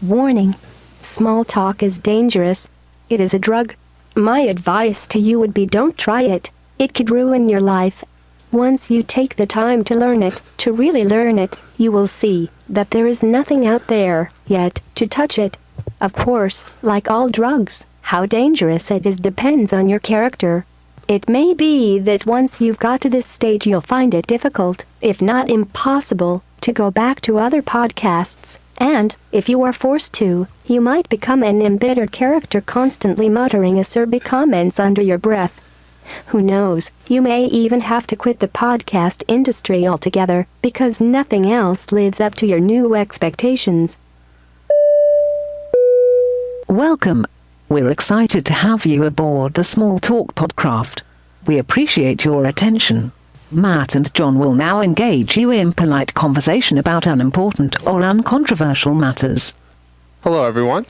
Warning: small talk is dangerous. It is a drug. My advice to you would be don't try it. It could ruin your life. Once you take the time to learn it, to really learn it, you will see that there is nothing out there yet to touch it. Of course, like all drugs, how dangerous it is depends on your character. It may be that once you've got to this stage you'll find it difficult, if not impossible, to go back to other podcasts, and, if you are forced to, you might become an embittered character constantly muttering acerbic comments under your breath. Who knows, you may even have to quit the podcast industry altogether, because nothing else lives up to your new expectations. Welcome. We're excited to have you aboard the Small Talk Podcraft. We appreciate your attention. Matt and John will now engage you in polite conversation about unimportant or uncontroversial matters. Hello, everyone.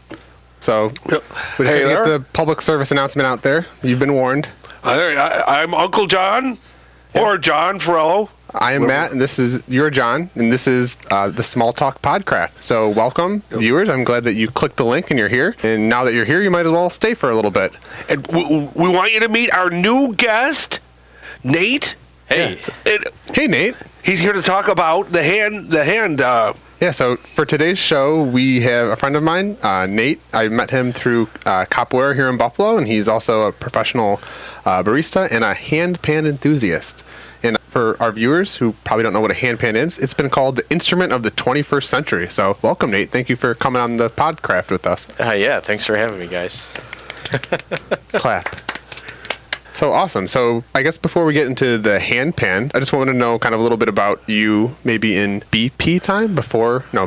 So, we just had to get the public service announcement out there. You've been warned. I'm Uncle John, or John Ferrello. I am Matt, and you're John, and this is the Small Talk Podcraft. So welcome, viewers. I'm glad that you clicked the link and you're here. And now that you're here, you might as well stay for a little bit. And we want you to meet our new guest, Nate. Hey. Hey, Nate. He's here to talk about the hand. Yeah, so for today's show, we have a friend of mine, Nate. I met him through Capoeira here in Buffalo, and he's also a professional barista and a handpan enthusiast. And for our viewers who probably don't know what a handpan is, it's been called the instrument of the 21st century. So welcome, Nate. Thank you for coming on the Podcraft with us. Yeah, thanks for having me, guys. Clap. So awesome. So I guess before we get into the handpan, I just want to know kind of a little bit about you, maybe in BH time, before the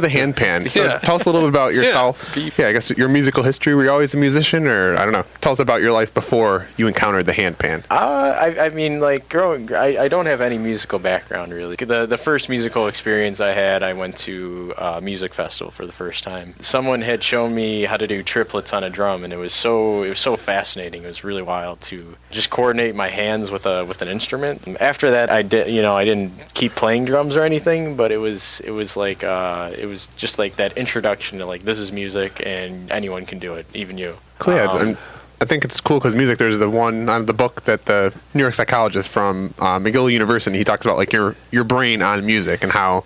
handpan. So tell us a little bit about yourself. Yeah, I guess your musical history. Were you always a musician, or I don't know? Tell us about your life before you encountered the handpan. I mean, like growing, I don't have any musical background really. The first musical experience I had, I went to a music festival for the first time. Someone had shown me how to do triplets on a drum, and it was so fascinating. It was really wild to just coordinate my hands with an instrument. After that, I didn't keep playing drums or anything, but it was just like that introduction to like, this is music and anyone can do it, even you. Cool. Yeah, I think it's cool because music, there's the one on the book that the New York psychologist from McGill University, he talks about like your brain on music and how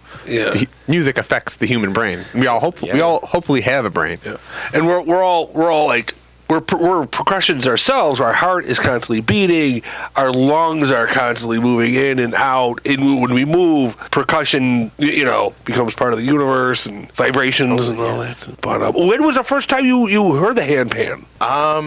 music affects the human brain. We all hopefully have a brain. Yeah. And we're all like, we're percussions ourselves. Our heart is constantly beating. Our lungs are constantly moving in and out. And when we move, percussion, becomes part of the universe and vibrations and all that. But when was the first time you heard the handpan?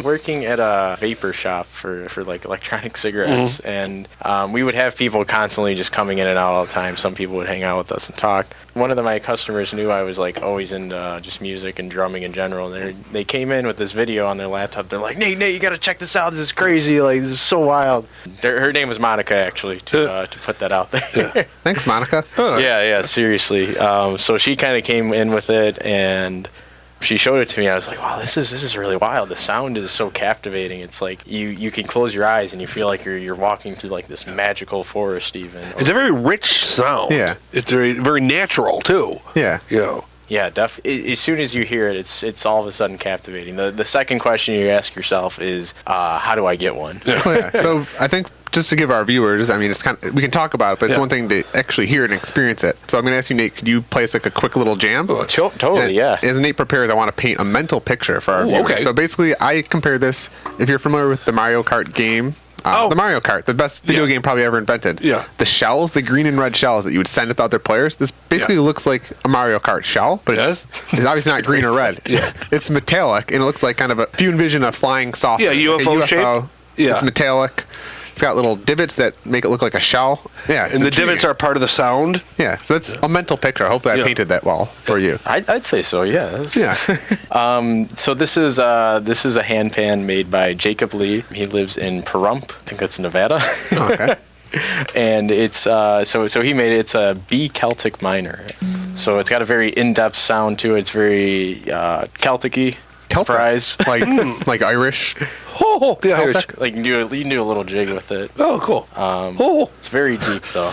Working at a vapor shop for like electronic cigarettes, and we would have people constantly just coming in and out all the time. Some people would hang out with us and talk. One of my customers knew I was like always into just music and drumming in general. And they came in with this video on their laptop. They're like, Nate, you got to check this out. This is crazy. Like, this is so wild. Her name was Monica, actually, to put that out there. Yeah. Thanks, Monica. Yeah, seriously. So she kind of came in with it, and she showed it to me. I was like, wow, this is really wild. The sound is so captivating. It's like you can close your eyes and you feel like you're walking through like this magical forest even. It's a very rich sound. Yeah. It's very, very natural too. Yeah. Yeah, definitely. As soon as you hear it, it's all of a sudden captivating. The second question you ask yourself is, how do I get one? Yeah. So I think just to give our viewers, I mean, it's we can talk about it, but it's one thing to actually hear it and experience it. So I'm going to ask you, Nate, could you play us like a quick little jam? Totally, yeah. As Nate prepares, I want to paint a mental picture for our viewers. Okay. So basically, I compare this, if you're familiar with the Mario Kart game, the Mario Kart, the best video game probably ever invented. Yeah. The shells, the green and red shells that you would send at other players, this basically looks like a Mario Kart shell, but it's obviously not green or red. Yeah. It's metallic, and it looks like kind of if you envision a flying saucer. Yeah, UFO shape. Yeah. It's metallic. It's got little divots that make it look like a shell. Yeah, and the divots are part of the sound. Yeah, so that's a mental picture. Hopefully, I painted that well for you. I'd say so. Yeah. So this is a handpan made by Jacob Lee. He lives in Pahrump. I think that's Nevada. Okay. And it's so he made it. It's a B Celtic minor. So it's got a very in-depth sound to it. It's very Celtic-y. Surprise. like Irish. Yeah, Irish. Like you can do a little jig with it. Oh, cool. It's very deep though.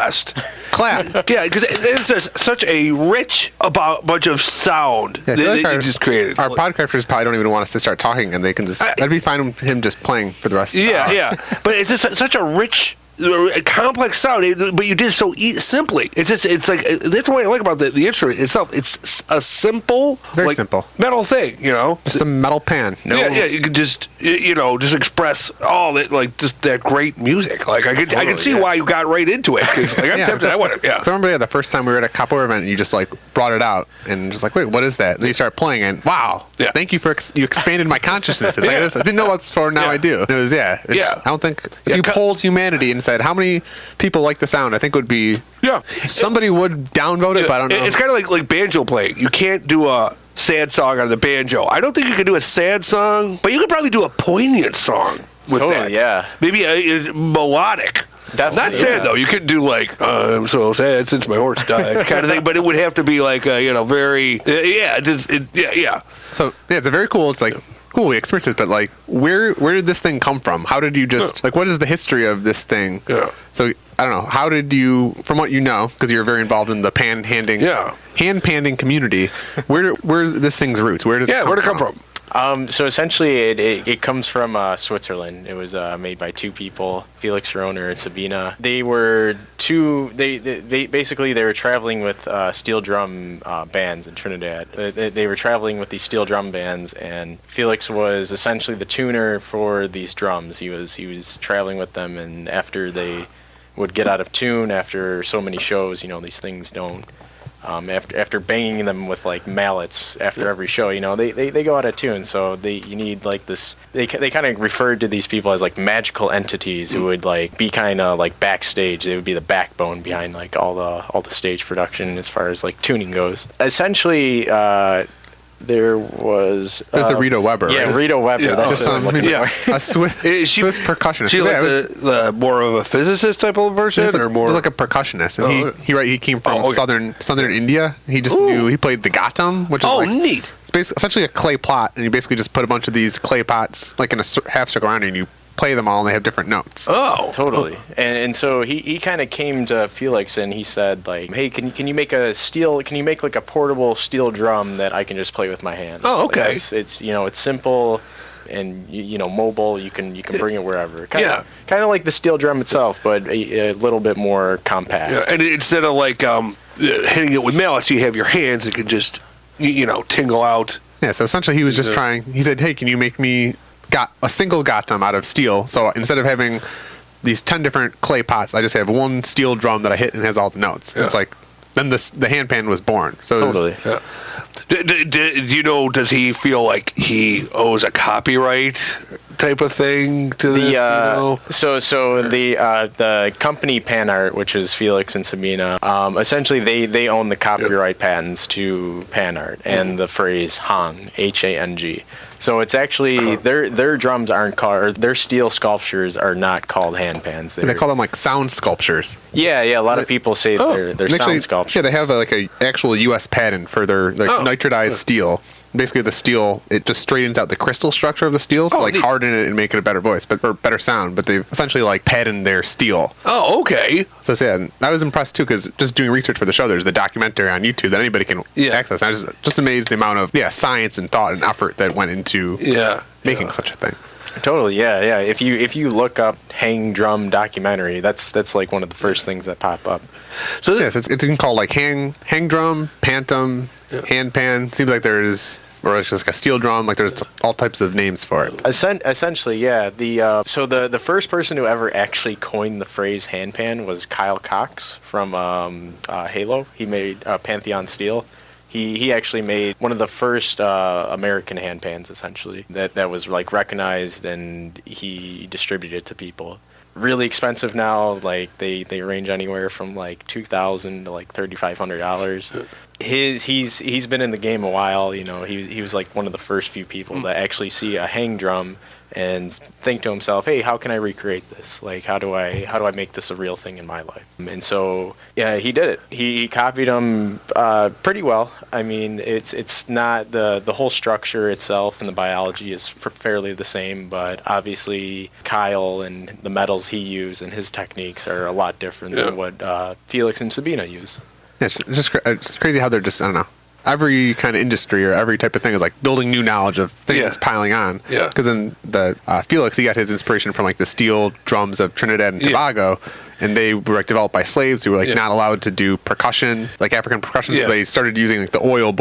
Fest. Clap. Yeah, because it's just such a rich bunch of sound Yeah, I that, feel like that our, you just created. Our podcasters probably don't even want us to start talking, and they can just. I'd be fine with him just playing for the rest of the Yeah, hour. yeah. But it's just such a rich, complex sound, but you did it so simply. It's like, that's what I like about the instrument itself. It's a simple, Very simple. metal thing, Just a metal pan. No, Yeah, you can just, just express all that, like, just that great music. Like, I can see why you got right into it. 'Cause, like, I'm tempted. I want to, So I remember the first time we were at a capoeira event, and you just like brought it out and just like, wait, what is that? And then you start playing, and wow, Yeah. thank you for you expanded my consciousness. It's like this. I didn't know what it's for. Now Yeah. I do. And it was I don't think if Yeah, you polled humanity and said how many people like the sound, I think it would be somebody would downvote it, but I don't know. It's kind of like banjo playing. You can't do a sad song on the banjo. I don't think you could do a sad song, but you could probably do a poignant song with that. Yeah. Maybe a melodic. Definitely, Not sad though. You could do like I'm so sad since my horse died kind of thing, but it would have to be like very yeah. So it's a very cool. It's like cool. We experienced it, but like, where did this thing come from? How did you just like? What is the history of this thing? Yeah. So I don't know. How did you, from what you know, because you're very involved in the hand panding community? Where's this thing's roots? Where does it come from? So essentially, it comes from Switzerland. It was made by two people, Felix Rohner and Sabina. They were they basically were traveling with steel drum bands in Trinidad. They were traveling with these steel drum bands, and Felix was essentially the tuner for these drums. He was traveling with them, and after they would get out of tune after so many shows, these things don't. After banging them with like mallets after every show, they go out of tune. So you need like this. They kind of referred to these people as like magical entities who would like be kind of like backstage. They would be the backbone behind like all the stage production as far as like tuning goes. Essentially, there's the Rita Weber. Yeah, right? Rita Weber. Yeah. That's what I'm looking for. A Swiss percussionist. She like the more of a physicist type of person, or more? He was like a percussionist, and he came from southern India. He just knew he played the ghatam, which is neat. It's basically essentially a clay pot, and you basically just put a bunch of these clay pots like in a half circle around, and you play them all, and they have different notes. Oh, totally. And so he kind of came to Felix and he said like, hey, can you make like a portable steel drum that I can just play with my hands? Oh, okay. Like it's simple and mobile. You can bring it wherever. Kind of like the steel drum itself, but a little bit more compact. Yeah, and instead of like hitting it with mallets, you have your hands that can just tingle out. Yeah. So essentially, he was just trying. He said, hey, can you make me got a single ghatam out of steel? So instead of having these 10 different clay pots, I just have one steel drum that I hit and has all the notes. Yeah. It's like then the handpan was born. So totally. Do you know? Does he feel like he owes a copyright type of thing to this? So the company Pan Art, which is Felix and Sabina, essentially they own the copyright patents to Pan Art and the phrase Hang, Hang. So it's actually their drums aren't called, or their steel sculptures are not called handpans. They call them like sound sculptures. Yeah. A lot of people say they're sound sculptures. Yeah, they have like a actual U.S. patent for their nitridized steel. Basically, the steel, it just straightens out the crystal structure of the steel to like harden it and make it a better voice, or better sound. But they've essentially like patented their steel. Oh, okay. So yeah, I was impressed too, because just doing research for the show, there's the documentary on YouTube that anybody can access. And I was just amazed the amount of science and thought and effort that went into making such a thing. Totally, yeah. If you look up hang drum documentary, that's like one of the first things that pop up. So it's called like hang drum, pantum, handpan. Seems like there's, or it's just like a steel drum. Like there's all types of names for it. Essentially, yeah. The first person who ever actually coined the phrase handpan was Kyle Cox from Halo. He made Pantheon Steel. He actually made one of the first American handpans, essentially, that was like recognized, and he distributed it to people. Really expensive now, like they range anywhere from like $2,000 to like $3,500. He's been in the game a while, he was like one of the first few people that actually see a hang drum and think to himself, hey, how can I recreate this? Like, how do I make this a real thing in my life? And so, yeah, he did it. He copied them pretty well. I mean, it's not the whole structure itself and the biology is fairly the same, but obviously Kyle and the metals he used and his techniques are a lot different than what Felix and Sabina use. Yeah, it's crazy how they're just, I don't know. Every kind of industry or every type of thing is like building new knowledge of things piling on. Yeah. Because then the Felix, he got his inspiration from like the steel drums of Trinidad and Tobago, and they were like developed by slaves who were like not allowed to do percussion, like African percussion. So they started using like the oil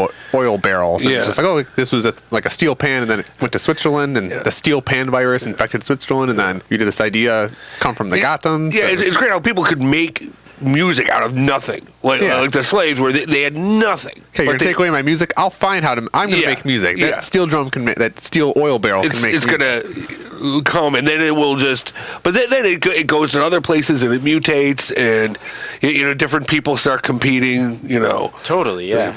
barrels. And it's just like, oh, this was like a steel pan, and then it went to Switzerland, and the steel pan virus infected Switzerland, and then you did this idea come from the Gotthams. Yeah, it's great how people could make music out of nothing, like the slaves where they had nothing. Okay, you're gonna take away my music. I'll find how to. I'm gonna make music. That steel drum can make. That steel oil barrel can make. It's music. Gonna come, and then it will just. But then it goes to other places, and it mutates, and different people start competing. Totally, yeah.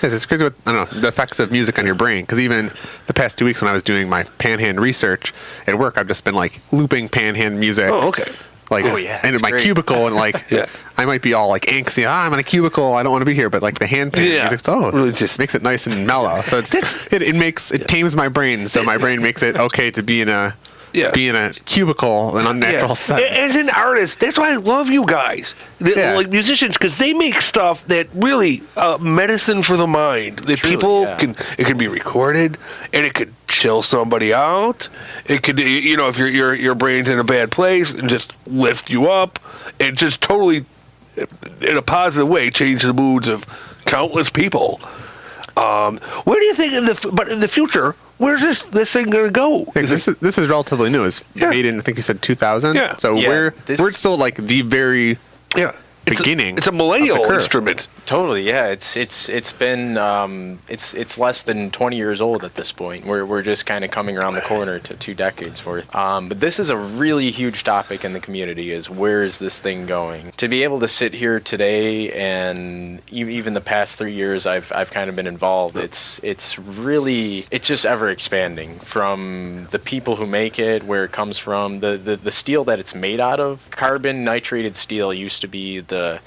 Yes, it's crazy what I don't know the effects of music on your brain. Because even the past 2 weeks when I was doing my panhand research at work, I've just been like looping panhand music. Oh, okay. Like, and in my cubicle, and like, I might be all like angsty. I'm in a cubicle. I don't want to be here. But like the handpan music, really just makes it nice and mellow. So it tames my brain. So my brain makes it okay to be in a cubicle, an unnatural setting. As an artist, that's why I love you guys, like musicians, because they make stuff that really medicine for the mind. That people it can be recorded, and it could chill somebody out. It could, if your brain's in a bad place, and just lift you up, and just totally, in a positive way, change the moods of countless people. Where do you think in the future? Where's this thing going to go? This is relatively new. It's made in, I think you said 2000. Yeah. So we're still like the very beginning. It's a millennial instrument. Totally, yeah. It's been it's less than 20 years old at this point. We're just kind of coming around the corner to 2 decades worth. But this is a really huge topic in the community: is where is this thing going? To be able to sit here today, and even the past 3 years I've kind of been involved. It's just ever expanding from the people who make it, where it comes from, the steel that it's made out of. Carbon nitrated steel used to be the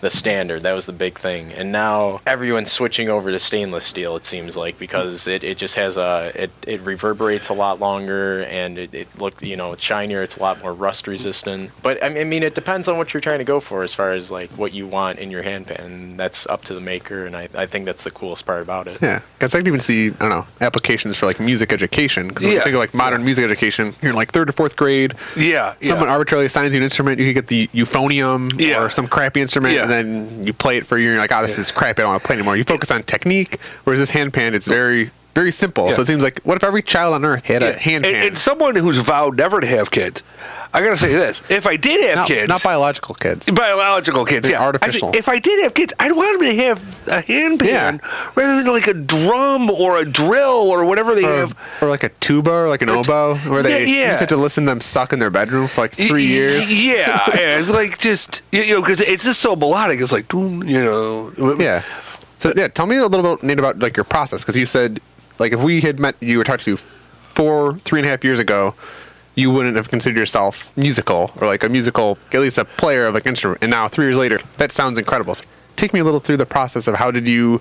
standard. That was the big thing. And now everyone's switching over to stainless steel, it seems like, because it just has it reverberates a lot longer, and it's shinier, it's a lot more rust resistant. But I mean, it depends on what you're trying to go for as far as like what you want in your handpan, and that's up to the maker, and I think that's the coolest part about it. Yeah, because I can even see, I don't know, applications for like music education, because when you think of like modern music education, you're in like 3rd or 4th grade. Someone arbitrarily assigns you an instrument, you can get the euphonium or some crappy instrument, and then you play it for a year, and you're like, oh, this is crap, I don't want to play anymore. You focus on technique, whereas this handpan, it's very, very simple. So it seems like, what if every child on earth had a handpan? And someone who's vowed never to have kids, I gotta say this: if I did have kids, not biological kids, artificial. If I did have kids, I'd want them to have a handpan rather than like a drum or a drill or whatever they have, or like a tuba or like an obaw, where they used to listen to them suck in their bedroom for like 3 years. It's like just because it's just so melodic. It's like So tell me a little bit, Nate, about like your process, because you said like if we had met you or talked to you 3.5 years ago, you wouldn't have considered yourself musical or like a musical, at least a player of like instrument. And now 3 years later, that sounds incredible. So take me a little through the process of how did you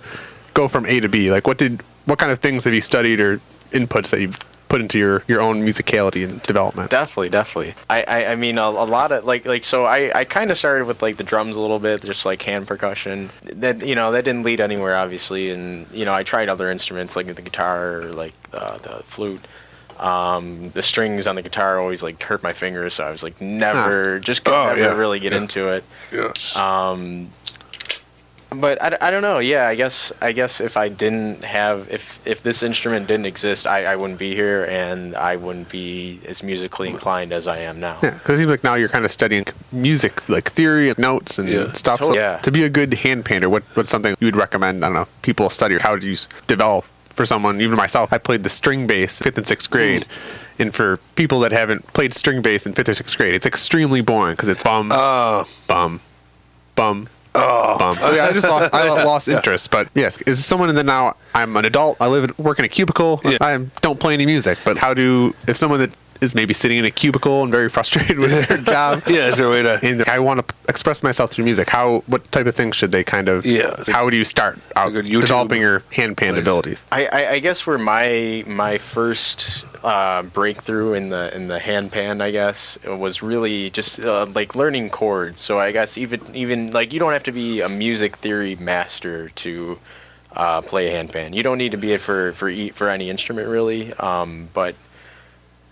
go from A to B? Like what kind of things have you studied or inputs that you've put into your own musicality and development? Definitely. I mean a lot of like so I kind of started with like the drums a little bit, just like hand percussion. That that didn't lead anywhere obviously, and I tried other instruments like the guitar or like the flute. The strings on the guitar always like hurt my fingers, so I was like never really get into it. But I don't know. Yeah, I guess if I didn't have if this instrument didn't exist, I wouldn't be here, and I wouldn't be as musically inclined as I am now. Yeah, because it seems like now you're kind of studying music, like theory and notes and stuff. Totally. So to be a good handpaner, what's something you would recommend? I don't know, people study, or how do you develop? For someone, even myself, I played the string bass 5th and 6th grade. And for people that haven't played string bass in 5th or 6th grade, it's extremely boring because it's bum, bum, bum, bum. So yeah, I lost interest. But yes, is someone that now I'm an adult, work in a cubicle, I don't play any music. But if someone that is maybe sitting in a cubicle and very frustrated with their job, is there a way to? and I want to express myself through music, what type of things should they kind of? Yeah. How would you start out developing your hand pan abilities? I guess where my first breakthrough in the hand pan, I guess, was really just like learning chords. So I guess even like you don't have to be a music theory master to play a hand pan. You don't need to be it for any instrument really. But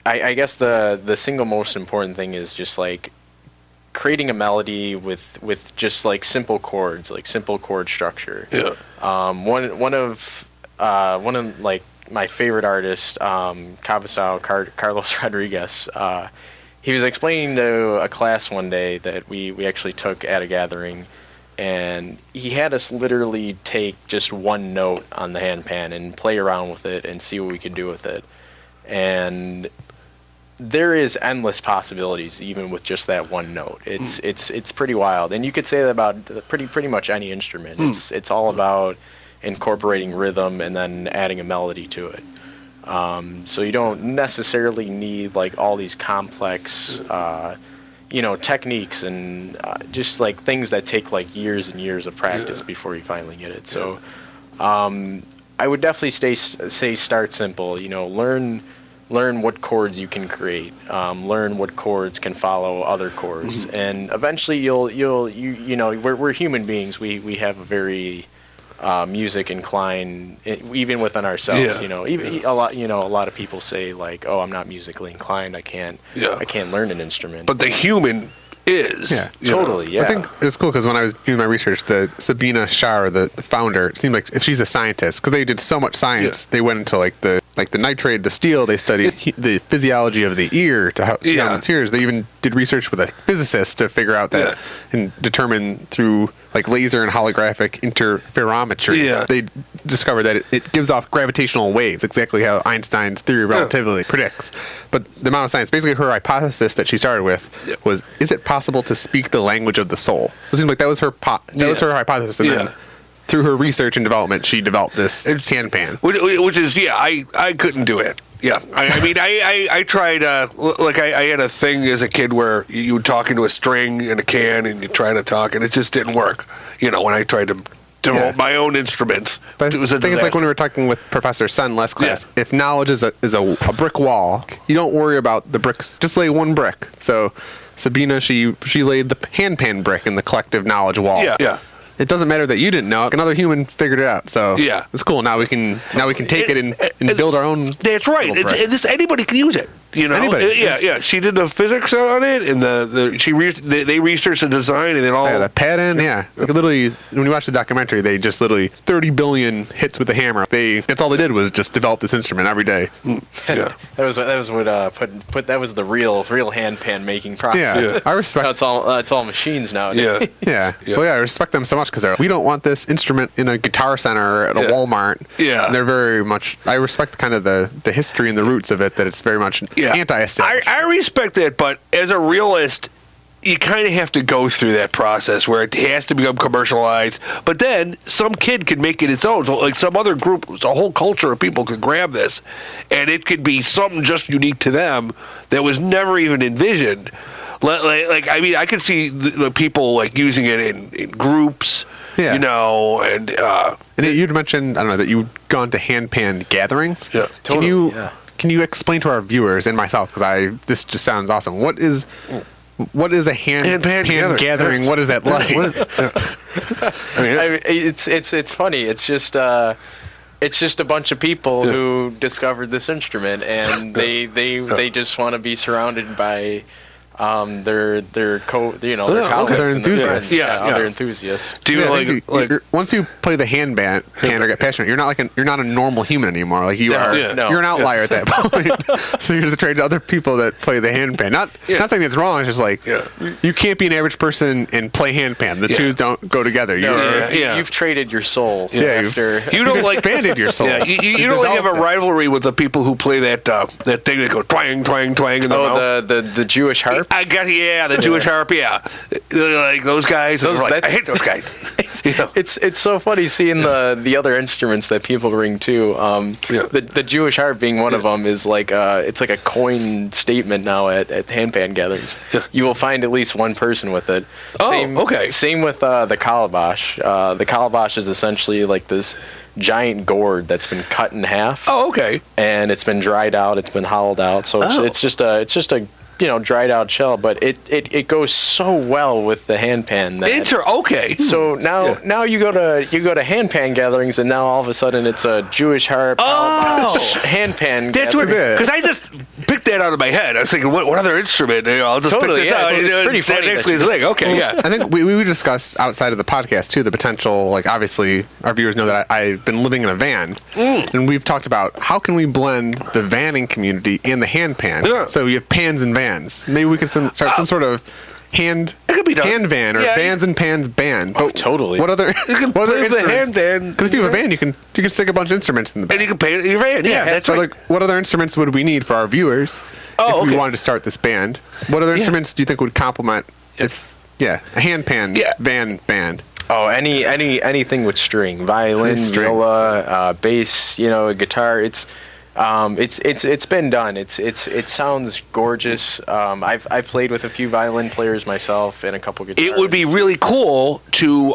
I guess the single most important thing is just like creating a melody with just like simple chords, like simple chord structure. Yeah. One of like my favorite artist, Carlos Rodriguez, he was explaining to a class one day that we actually took at a gathering, and he had us literally take just one note on the handpan and play around with it and see what we could do with it. And there is endless possibilities even with just that one note. It's pretty wild, and you could say that about pretty much any instrument. It's all about incorporating rhythm and then adding a melody to it. So you don't necessarily need like all these complex techniques and just like things that take like years and years of practice before you finally get it. So I would definitely say start simple. Learn what chords you can create. Learn what chords can follow other chords, and eventually we're human beings. We have a very music inclined, even within ourselves. Yeah. Even a lot of people say like, "Oh, I'm not musically inclined. I can't learn an instrument." But the human is. Yeah, totally. Yeah. I think it's cool because when I was doing my research, the Sabina Schauer, the founder, it seemed like if she's a scientist, because they did so much science, they went into like the nitrate, the steel. They studied the physiology of the ear to see how it hears. They even did research with a physicist to figure out that and determine through like laser and holographic interferometry. Yeah. They discovered that it gives off gravitational waves, exactly how Einstein's theory of relativity predicts. But the amount of science, basically her hypothesis that she started with was, is it possible to speak the language of the soul? It seemed like that was her was her hypothesis, and then through her research and development, she developed this hand pan. Which is, I couldn't do it. Yeah. I tried, I had a thing as a kid where you would talk into a string in a can and you try to talk, and it just didn't work, when I tried to develop my own instruments. But it was a I think it's like disaster. when we were talking with Professor Sun last class. If knowledge is a brick wall, you don't worry about the bricks. Just lay one brick. So Sabina, she laid the hand pan brick in the collective knowledge wall. Yeah. It doesn't matter that you didn't know it. Another human figured it out. So it's cool. Now we can take it and build our own. That's right. Anybody can use it. Anybody. She did the physics on it, and they researched the design, and it all. Yeah, the pattern. Yeah, like literally, when you watch the documentary, they just literally 30 billion hits with the hammer. That's all they did was just develop this instrument every day. Yeah. that was what that was the real hand pan making process. Yeah, I respect. It's all machines now. Yeah. Well, I respect them so much because we don't want this instrument in a Guitar Center or at a Walmart. Yeah. And they're very much. I respect kind of the history and the roots of it. That it's very much anti-established. I respect that, but as a realist, you kind of have to go through that process where it has to become commercialized. But then some kid could make it its own. So like some other group, a whole culture of people could grab this, and it could be something just unique to them that was never even envisioned. I could see the people like using it in groups. Yeah. And you'd mentioned, I don't know, that you'd gone to handpan gatherings. Yeah. Totally. Can you explain to our viewers and myself, because this just sounds awesome. What is a handpan gathering? What is that like? It's funny. It's just a bunch of people who discovered this instrument, and they just want to be surrounded by their colleagues Other and their enthusiasts. friends. Other enthusiasts. do you once you play the handpan or get passionate, you're not a normal human anymore. Like you are, you're an outlier at that point. So you're just attracted to other people that play the handpan. Not saying that's wrong. It's just like you can't be an average person and play handpan. The two don't go together. You've traded your soul. After you don't like expanded your soul. Yeah, you don't have a rivalry with the people who play that thing that goes twang twang twang in the mouth. the Jewish harp. harp? I got the Jewish harp. Yeah, like those guys. I hate those guys. You know? It's so funny seeing the other instruments that people bring too. The Jewish harp being one of them is like it's like a coin statement now at handpan gatherings. Yeah. You will find at least one person with it. Same with the calabash. The calabash is essentially like this giant gourd that's been cut in half. Oh, okay. And it's been dried out. It's been hollowed out. So it's just a dried out shell, but it goes so well with the handpan. Okay. So now you go to handpan gatherings, and now all of a sudden it's a Jewish harp handpan. That's what, because I just picked that out of my head. I was thinking, what other instrument? I'll just pick this out. It's pretty funny. That actually is a thing. Okay, yeah. I think we discussed outside of the podcast too the potential. Like obviously, our viewers know that I've been living in a van, and we've talked about how can we blend the vanning community and the handpan. Yeah. So you have pans and vans. Maybe we could start some sort of hand van or vans and pans band. But totally. What other the hand van? Because if you have a van, you can stick a bunch of instruments in the back. And you can play your van. Yeah, that's so right. like, what other instruments would we need for our viewers if we wanted to start this band? What other instruments do you think would complement a handpan van band? Oh, anything with string, violin, viola, bass, guitar. It's been done. It sounds gorgeous. I've played with a few violin players myself and a couple guitars. It would be really cool to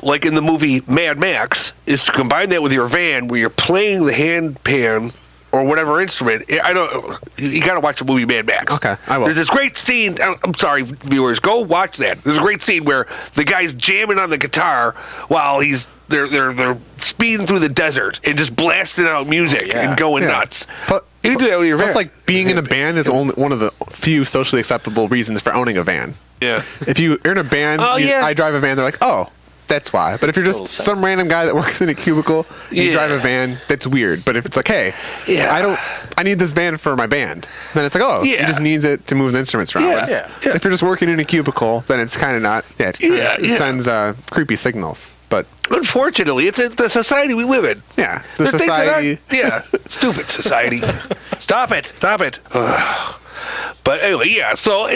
like in the movie Mad Max, is to combine that with your van where you're playing the handpan or whatever instrument. I don't. You got to watch the movie Mad Max. Okay, I will. There's this great scene. I'm sorry, viewers, go watch that. There's a great scene where the guy's jamming on the guitar while they're speeding through the desert and just blasting out music and going nuts. But you can do that with your van. Plus, like being in a band is only one of the few socially acceptable reasons for owning a van. Yeah. If you're in a band, I drive a van. They're like, oh. That's why. But if you're just some random guy that works in a cubicle, you drive a van, that's weird. But if it's like, hey, I need this van for my band, then it's like, he just needs it to move the instruments around. If you're just working in a cubicle, then it's kind of not. It sends creepy signals. But unfortunately, it's the society we live in. Yeah, the society. Stupid society. Stop it. But anyway, so,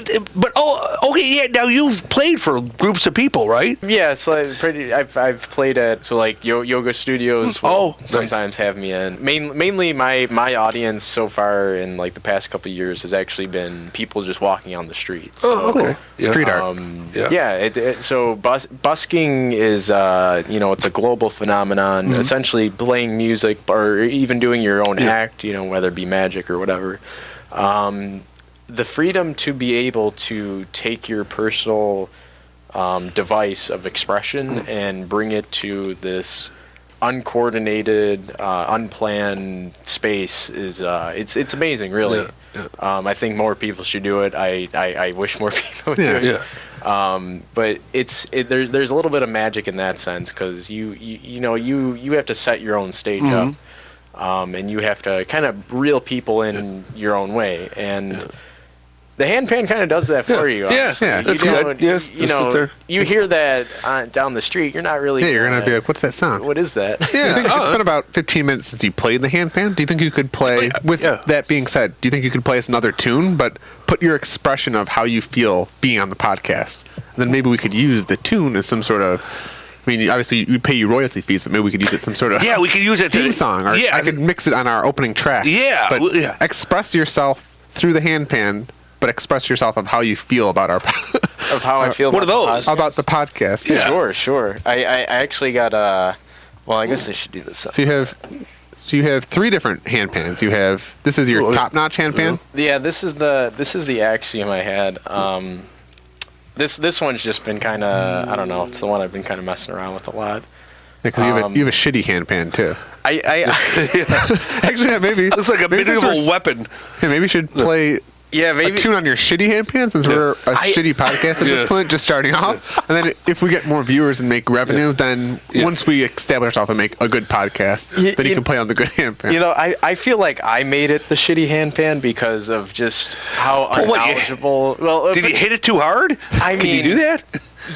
now you've played for groups of people, right? Yeah, so I've played at, yoga studios will sometimes have me in. Mainly my audience so far in, the past couple of years has actually been people just walking on the street. So, okay. Street art. So busking is, it's a global phenomenon, essentially playing music or even doing your own act, whether it be magic or whatever. The freedom to be able to take your personal device of expression and bring it to this uncoordinated, unplanned space is it's amazing, really. I think more people should do it. I wish more people would do it. But there's a little bit of magic in that sense because you have to set your own stage up, and you have to kind of reel people in your own way and. The handpan kind of does that for you. Honestly. That's good. You hear that down the street, you're not really. Yeah, you're gonna be like, "What's that sound? What is that?" Do you think it's been about 15 minutes since you played the handpan? Do you think you could play? With that being said, do you think you could play us another tune, but put your expression of how you feel being on the podcast? And then maybe we could use the tune as some sort of. I mean, obviously, we pay you royalty fees, but maybe we could use it some sort of we could use it theme song, or I could mix it on our opening track. But express yourself through the handpan. But express yourself of how you feel about our of how I feel about about the podcast. Sure. I actually got well, I guess I should do this. So you have three different handpans. This is your top-notch handpan. Yeah, this is the Axiom I had. This one's just been kind of I don't know. It's the one I've been kind of messing around with a lot. Because you have a shitty handpan too. Actually, maybe looks like a medieval weapon. Yeah, maybe we should play. Yeah, maybe a tune on your shitty handpan since we're a shitty podcast at this point, just starting off. And then if we get more viewers and make revenue, then once we establish ourselves and make a good podcast, then you can play on the good handpan. I feel like I made it the shitty handpan because of just how unknowledgeable. Did you hit it too hard? Can you do that?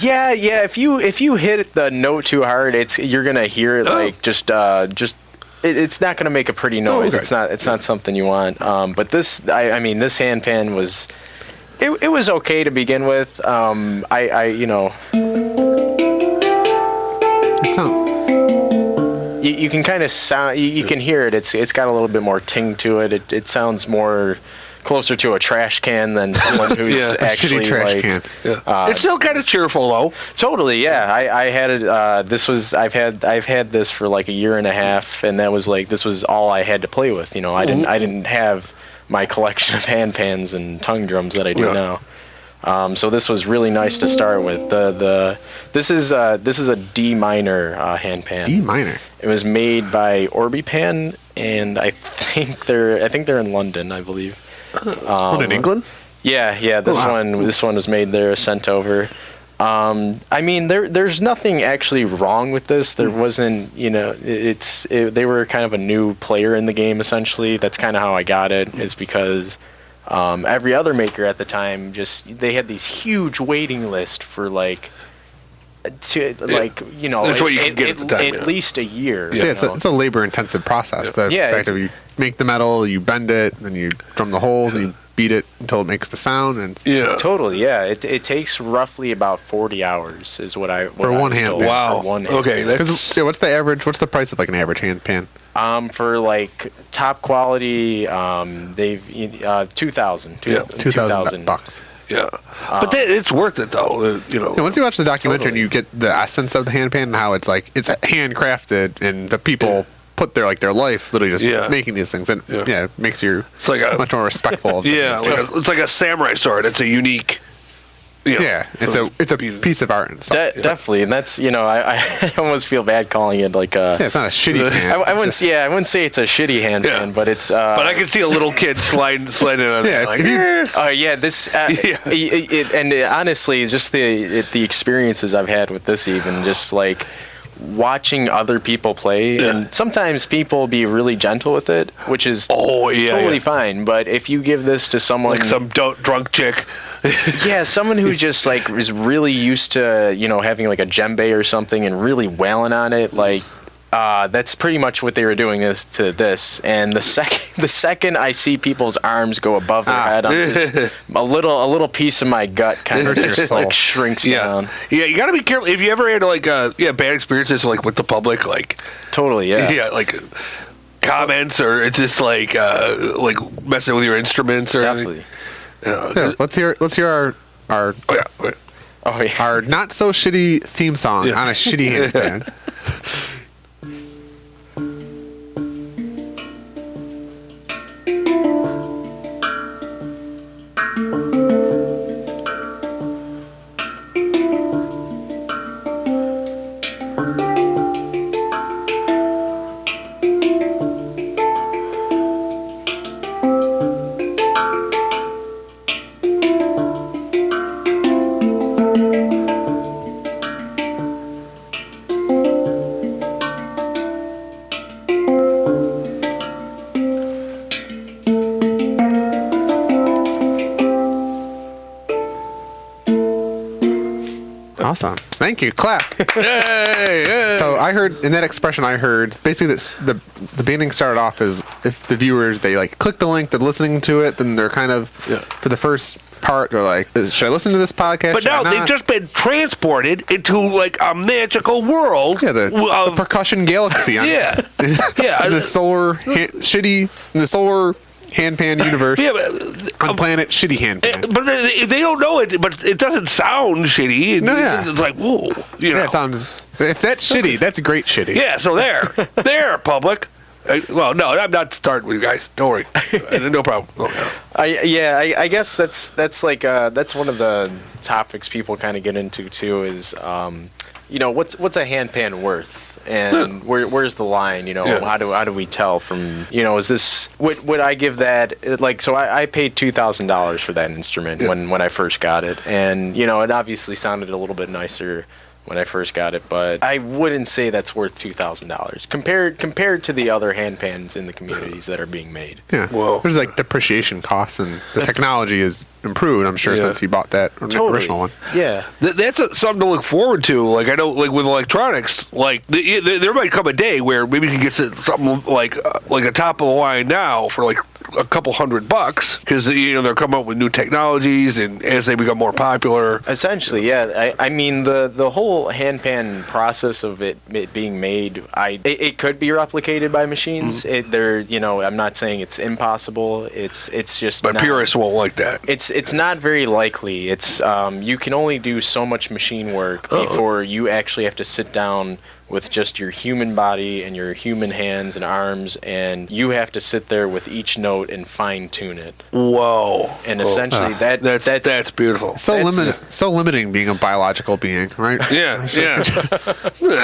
Yeah. If you hit the note too hard, you're gonna hear it just. It's not going to make a pretty noise. It's not something you want. But this handpan was, It was okay to begin with. It sounds. You can kind of sound. You can hear it. It's got a little bit more ting to it. It sounds more closer to a trash can than someone who's A actually shitty trash like. can. Yeah. It's still kind of cheerful though. Totally, yeah. I had it. I've had this for like a year and a half, and this was all I had to play with. You know, I didn't have my collection of hand pans and tongue drums that I do now. So this was really nice to start with. This is a D minor hand pan. D minor. It was made by Orbipan, and I think they're in London, I believe. In England? Yeah. This one was made there, sent over. I mean, there's nothing actually wrong with this. There wasn't, they were kind of a new player in the game, essentially. That's kind of how I got it, is because every other maker at the time, they had these huge waiting list for that's what you could get at the time, at least a year. Yeah, it's a labor-intensive process. The fact of you make the metal, you bend it, then you drum the holes, and you beat it until it makes the sound. And Totally, yeah. It takes roughly about 40 hours, is what I for one hand pan. Wow. For one hand Okay. What's the average? What's the price of like an average hand pan? For like top quality, they've 2,000. $2,000. Yeah, but it's worth it though. Yeah, once you watch the documentary and you get the essence of the hand pan and how it's handcrafted and the people put their life literally just making these things, and it makes you much more respectful. Of it's like a samurai sword. It's a unique. It's a piece of art and stuff. Definitely, and that's I almost feel bad calling it like a. Yeah, it's not a shitty pan. I wouldn't say it's a shitty hand pan, but it's. But I can see a little kid sliding on it. This. And honestly, just the experiences I've had with this, even just like watching other people play, and sometimes people be really gentle with it, which is totally fine. But if you give this to someone like some drunk chick. Someone who just is really used to having like a djembe or something and really wailing on it, that's pretty much what they were doing to this. And the second I see people's arms go above their head, I'm just, a little piece of my gut kind of just shrinks down. Yeah, you got to be careful if you ever had bad experiences with the public, totally, comments, or it's just messing with your instruments or definitely. Anything. Let's hear our our not so shitty theme song on a shitty hand pan. Awesome. Thank you. Clap. Yay. So I heard in that expression, basically the beginning started off as if the viewers, they click the link, they're listening to it, then they're kind of, for the first part, they're like, should I listen to this podcast? But now they've just been transported into a magical world. Yeah, the percussion galaxy. In the solar handpan universe. On planet shitty handpan. But they don't know it. But it doesn't sound shitty. It's like whoa. It sounds. If that's shitty, that's great shitty. Yeah. So there, public. Well, no, I'm not starting with you guys. Don't worry. No problem. I guess that's one of the topics people kind of get into too. Is what's a handpan worth? And where's the line? How do we tell from? Is this would I give that So I paid $2,000 for that instrument when I first got it, and it obviously sounded a little bit nicer when I first got it, but I wouldn't say that's worth $2,000 compared to the other handpans in the communities that are being made. Yeah, well, there's depreciation costs, and the technology is improved. I'm sure since you bought that original one. Yeah, that's something to look forward to. I know, with electronics, there might come a day where maybe you can get something like a top of the line now for a couple $100 because they're coming up with new technologies, and as they become more popular. Essentially, yeah. I mean, the whole handpan process of it being made, it could be replicated by machines. I'm not saying it's impossible. It's just. But purists won't like that. It's not very likely. It's you can only do so much machine work before you actually have to sit down with just your human body and your human hands and arms, and you have to sit there with each note and fine tune it. Whoa! And essentially, that's beautiful. So limiting being a biological being, right? Yeah.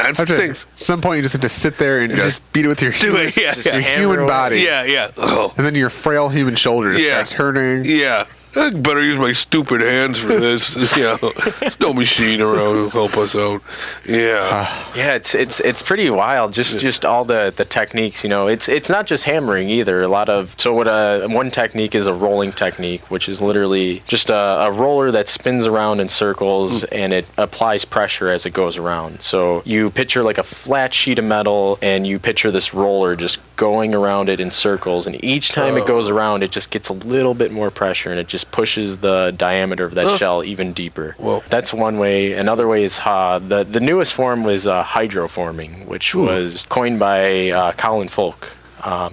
At some point, you just have to sit there and just beat it with your human body. Yeah. Oh. And then your frail human shoulder just starts hurting. Yeah. I better use my stupid hands for this. There's no machine around to help us out. Yeah. Yeah, it's pretty wild. Just all the techniques. It's not just hammering either. One technique is a rolling technique, which is literally just a roller that spins around in circles and it applies pressure as it goes around. So you picture like a flat sheet of metal, and you picture this roller just going around it in circles, and each time it goes around, it just gets a little bit more pressure, and it just pushes the diameter of that shell even deeper. Whoa. That's one way. Another way is the newest form was hydroforming, which was coined by Colin Folk.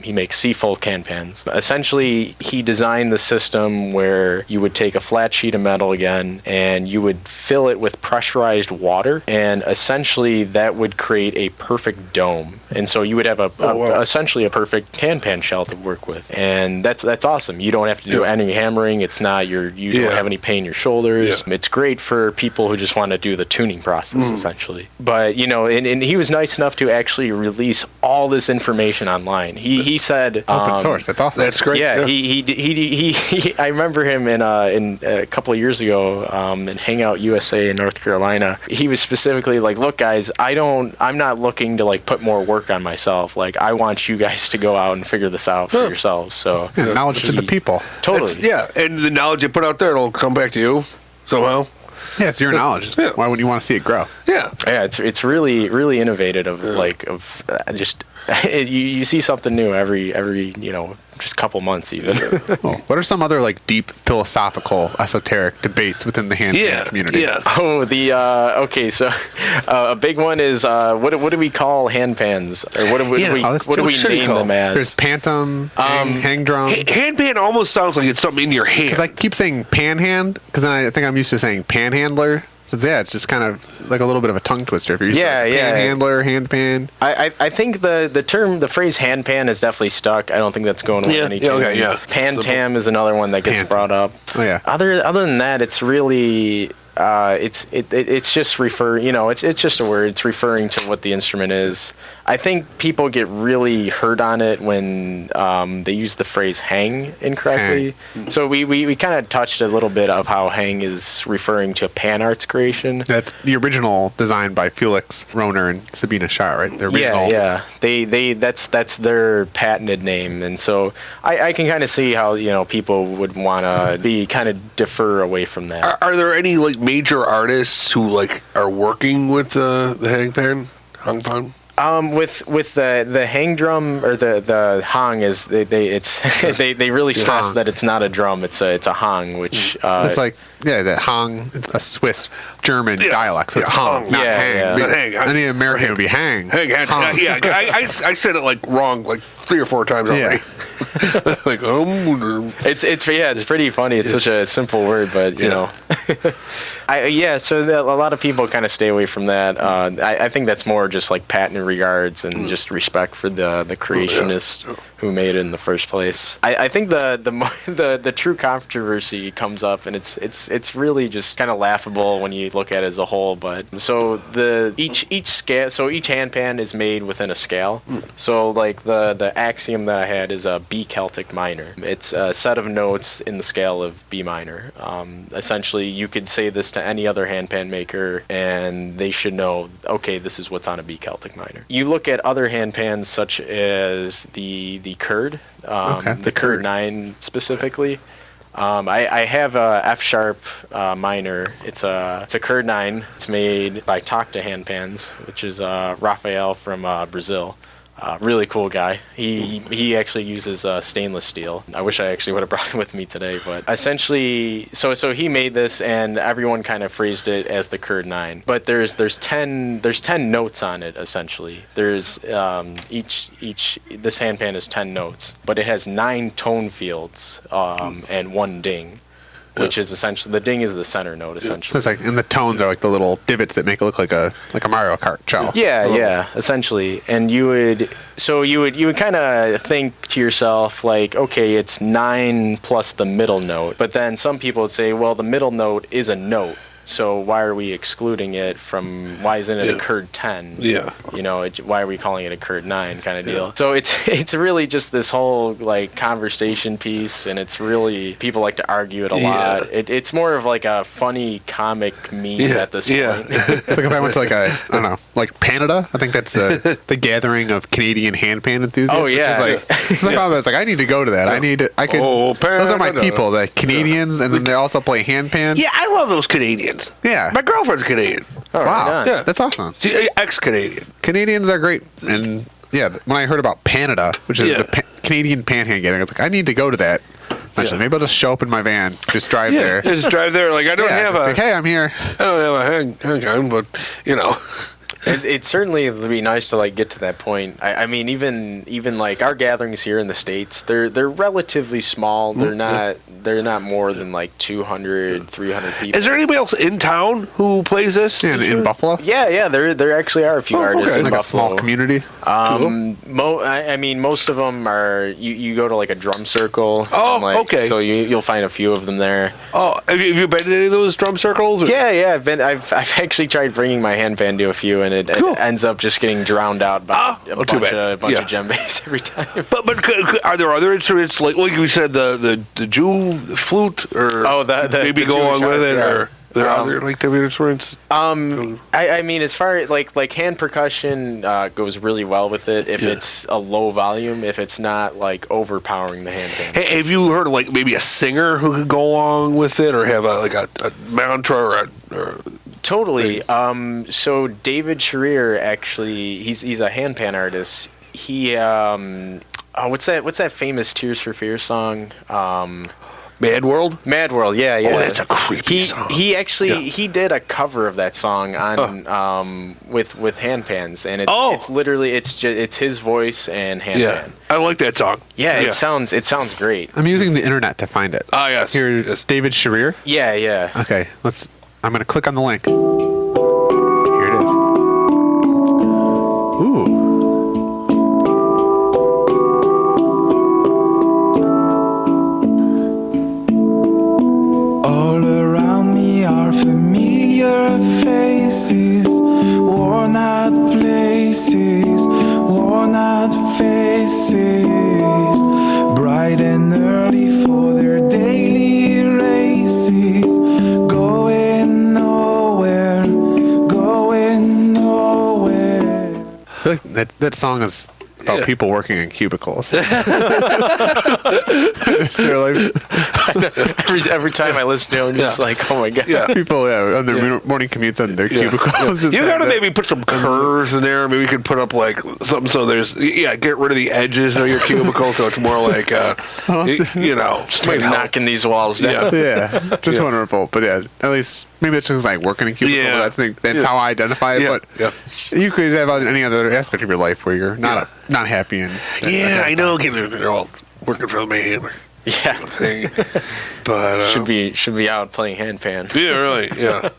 He makes Seafolk handpans. Essentially, he designed the system where you would take a flat sheet of metal again, and you would fill it with pressurized water, and essentially that would create a perfect dome. And so you would have essentially a perfect handpan shell to work with, and that's awesome. You don't have to do any hammering. It's not you don't have any pain in your shoulders. Yeah. It's great for people who just want to do the tuning process essentially. But and he was nice enough to actually release all this information online. He said open source. That's awesome. That's great. Yeah, he I remember him in a couple of years ago in Hangout USA in North Carolina. He was specifically like, "Look, guys, I'm not looking to like put more work on myself. Like, I want you guys to go out and figure this out for yourselves." So knowledge to the people. Totally. And the knowledge you put out there, it'll come back to you somehow. Yeah, it's your knowledge. Yeah. Why wouldn't you want to see it grow? Yeah. Yeah, it's really innovative. You see something new every just couple months even. What are some other like deep philosophical, esoteric debates within the handpan community? Yeah. So a big one is what do we call handpans, or what do we name them as? There's pantom, hang drum. Handpan almost sounds like it's something in your hand. Because I keep saying panhand, because then I think I'm used to saying panhandler. So it's just kind of like a little bit of a tongue twister if you're used to panhandler, handpan. I think the phrase handpan is definitely stuck. I don't think that's going away anytime. Pantam is another one that gets brought up. Oh yeah. Other than that, it's really it's just it's just a word. It's referring to what the instrument is. I think people get really hurt on it when they use the phrase hang incorrectly. Hang. So we kind of touched a little bit of how hang is referring to Pan Art's creation. That's the original design by Felix Rohner and Sabina Shah, right? The original. Yeah. That's their patented name, and so I can kind of see how people would want to be kind of defer away from that. Are there any like major artists who like are working with the hangpan? With the hang drum, or the hang, is they really stress that it's not a drum, it's a hang, which it's like that hang, it's a Swiss German dialect, so it's hang, not hang. Any American would be hang. Hang. I said it like wrong like 3 or 4 times already. Like it's pretty funny. It's such a simple word, but you know. So a lot of people kind of stay away from that. I think that's more just like patent regards and just respect for the creationists who made it in the first place. I think the true controversy comes up, and it's really just kind of laughable when you look at it as a whole. But so each handpan is made within a scale. So like the axiom that I had is a B Celtic minor. It's a set of notes in the scale of B minor. Essentially, you could say this to any other handpan maker, and they should know, okay, this is what's on a B Celtic minor. You look at other handpans such as the Kurd, the Kurd 9 specifically. I have a F sharp minor. It's a Kurd 9. It's made by Tacta Handpans, which is Rafael from Brazil. Really cool guy. He actually uses stainless steel. I wish I actually would have brought him with me today, but essentially, so he made this, and everyone kind of phrased it as the Kurd 9. But there's 10 notes on it essentially. There's each this handpan is 10 notes, but it has 9 tone fields and 1 ding. Which is essentially, the ding is the center note, essentially. It's like, and the tones are like the little divots that make it look like a Mario Kart shell. Yeah, essentially. And you would kind of think to yourself, like, okay, it's 9 plus the middle note. But then some people would say, well, the middle note is a note. So why are we excluding it from? Why isn't it a Kurd 10? Yeah. Why are we calling it a Kurd 9 kind of deal? So it's really just this whole like conversation piece, and it's really, people like to argue it a lot. It's more of like a funny comic meme at this point. It's like if I went to like I don't know, like Canada. I think that's the gathering of Canadian handpan enthusiasts. Oh yeah. It's like I need to go to that. I could. Those are my people, the Canadians, and then they also play handpan. Yeah, I love those Canadians. Yeah. My girlfriend's Canadian. Oh, Wow. right on. Yeah. That's awesome. Ex-Canadian. Canadians are great. And yeah, when I heard about Canada, which is the Canadian panhandling gathering, I was like, I need to go to that. Eventually, maybe I'll just show up in my van, just drive there. Just drive there. Like, I don't have a... Like, hey, I'm here. I don't have a hang on, but, It certainly would be nice to like get to that point. I mean, even like our gatherings here in the States, they're relatively small. They're not more than like 200, 300 people. Is there anybody else in town who plays this? Yeah, in Buffalo? Yeah. There actually are a few artists in Like Buffalo. a small community? I mean, most of them are. You go to like a drum circle. Oh, and, like, okay. So you'll find a few of them there. Oh, have you been to any of those drum circles? Or? Yeah. I've actually tried bringing my handpan to a few, and it ends up just getting drowned out by a bunch of djembes every time. But are there other instruments like you said the Jew flute or maybe go Jewish on with it yeah. or there are other like different instruments? I mean, as far as like hand percussion goes really well with it if it's a low volume, if it's not like overpowering the handpan. Hey, have you heard of like maybe a singer who could go along with it or have a mantra or Totally. So David Sharir actually, he's a handpan artist. He what's that famous Tears for Fears song? Mad World? Mad World, yeah. Oh, that's a creepy song. He actually he did a cover of that song on with handpans, and it's literally it's his voice and handpan. Yeah, I like that song. Yeah, it sounds great. I'm using the internet to find it. Ah, yes. Here's David Sharir. Yeah. Okay, I'm going to click on the link. Here it is. Ooh. All around me are familiar faces, worn out places, worn out faces, bright and early for their daily races, going nowhere, going nowhere. I feel like that song is about people working in cubicles. They're like, Every time I listen to it, I'm just like, oh my god. people on their morning commutes on their cubicles. You gotta maybe put some curves in there. Maybe you could put up like something so there's get rid of the edges of your cubicle so it's more like Just knocking these walls down. Yeah, just wonderful. But yeah, at least maybe it's just like working in cubicle. Yeah. But I think that's how I identify it. But you could have any other aspect of your life where you're not happy. And I know. They're all working for the man. Yeah. Thing. But should be out playing handpan. Yeah, really. Yeah.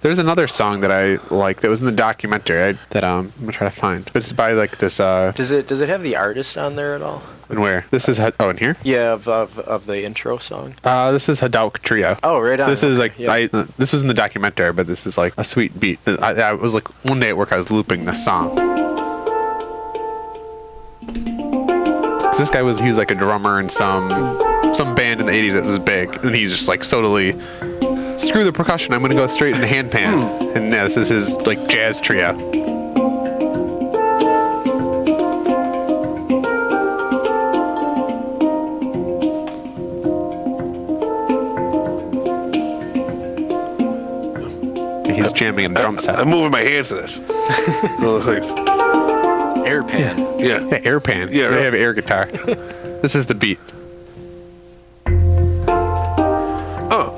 There's another song that I like that was in the documentary that I'm gonna try to find. But it's by like this. Does it have the artist on there at all? And where? This is in here. Yeah, of the intro song. This is Hadauk Trio. Oh, right on. So this is like Yeah. this was in the documentary, but this is like a sweet beat. I was like one day at work I was looping this song. This guy he was like a drummer in some band in the 80s that was big, and he's just like totally screw the percussion, I'm gonna go straight into handpan. And yeah, this is his like jazz trio. He's jamming a drum set. I'm moving my hands to this. Those things. Airpan. Yeah. Yeah, air pan. Yeah, They right. have air guitar. This is the beat. Oh.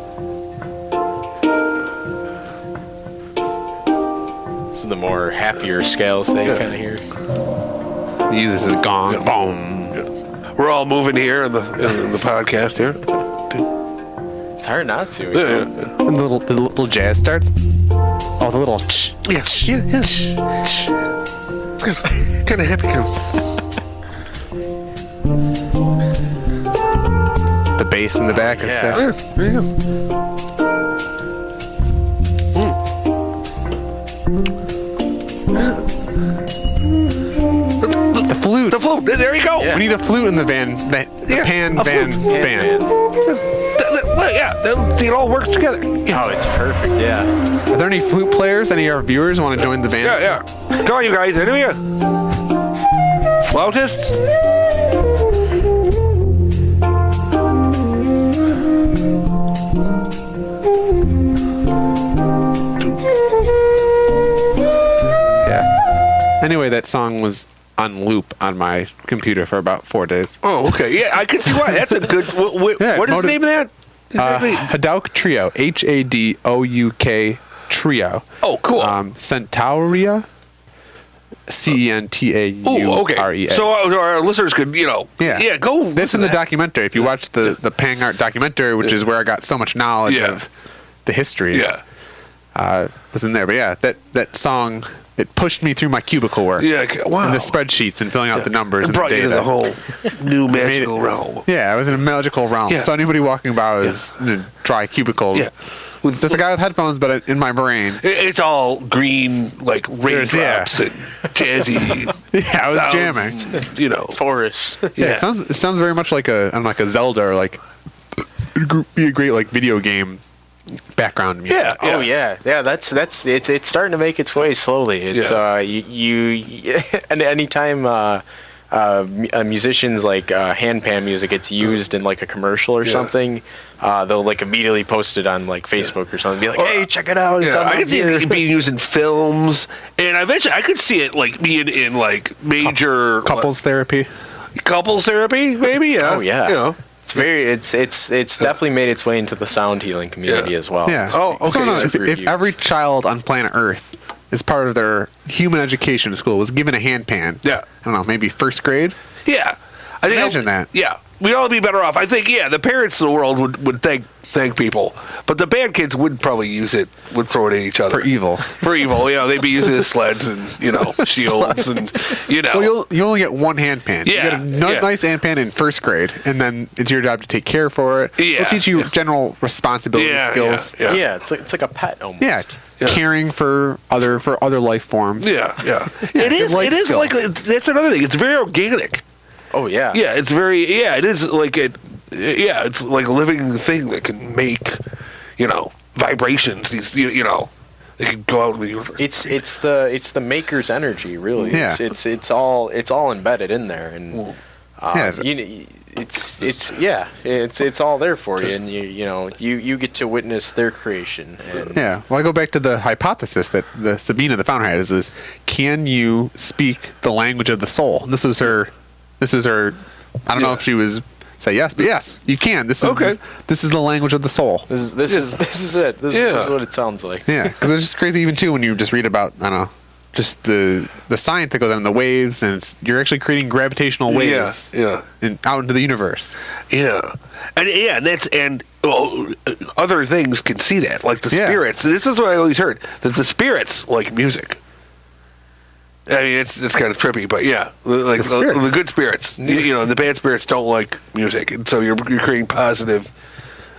This is the more happier scales they kind of hear. He uses his gong. Boom. We're all moving here in the podcast here. It's hard not to. Yeah. And the little jazz starts. Oh, the little. Yeah. It's kind of happy. The bass in the back is sick. Yeah, there you The flute. go. The flute. There you go. Yeah. We need a flute in the van. The pan a van flute. band. It all works together. Oh, it's perfect. Yeah. Are there any flute players? Any of our viewers want to join the band? Yeah. Come on, you guys. Any of you? Flautists? Yeah. Anyway, that song was on loop on my computer for about 4 days. Oh, okay. Yeah, I can see why. That's a good. Yeah, What is the name of that? Exactly. Hadouk Trio. Hadouk Trio. Oh, cool. Centaurea. Centaure. Oh, okay. So our listeners could, Yeah. go. That's in the documentary. If you watch the Pang Art documentary, which is where I got so much knowledge Yeah. of the history, Yeah. was in there. But yeah, that song, it pushed me through my cubicle work. Yeah. Wow. And the spreadsheets and filling out the numbers It and the brought you data. to the whole new magical realm. Yeah, I was in a magical realm. Yeah. So anybody walking by was in a dry cubicle. Yeah. Just a guy with headphones, but in my brain. It's all green, like raindrops and jazzy. Yeah, I was sounds, jamming. Forest. Yeah, it sounds very much like a Zelda or like be a great like video game background music. Yeah. Oh yeah. That's it's starting to make its way slowly. It's and anytime musicians like handpan music gets used in like a commercial or something, they'll like immediately post it on like Facebook or something. Be like, hey, check it out. It's on I my could see gear." it being used in films, and eventually I could see it like being in like major Couples therapy. couples therapy, maybe. Yeah. Oh yeah. You know. It's very it's definitely made its way into the sound healing community Yeah. as well. Yeah. It's Oh, okay. So, no, super if huge. every child on planet Earth, as part of their human education in school, was given a handpan. Yeah. I don't know, maybe first grade. Yeah. I think Imagine that. Yeah. We'd all be better off. I think, the parents of the world would thank people. But the bad kids would probably use it, would throw it at each other. For evil. For evil, they'd be using it as sleds and, shields and, Well, you only get one handpan. Yeah, You get a nice handpan in first grade, and then it's your job to take care for it. Yeah, They'll teach you general responsibility skills. Yeah. it's like a pet almost. Yeah, caring for other life forms. Yeah. good It life is skills. like, that's another thing. It's very organic. Oh yeah. Yeah, it's very, it is like it's like a living thing that can make, vibrations. These, they can go out in the universe. It's the maker's energy, really. Yeah. It's all embedded in there, and Yeah. it's all there for you, and you get to witness their creation. And Yeah. Well, I go back to the hypothesis that the Sabina, the founder, had is can you speak the language of the soul? And this was her. I don't know if she was say yes, but yes, you can. This is Okay. this is the language of the soul. this is it. This is what it sounds like. Yeah, because it's just crazy even too when you just read about just the science that goes on the waves, and you're actually creating gravitational waves Yeah. out into the universe. Yeah, and other things can see that, like the Yeah. spirits. This is what I always heard, that the spirits like music. I mean, it's kind of trippy, but like spirits. the good spirits, the bad spirits don't like music, and so you're creating positive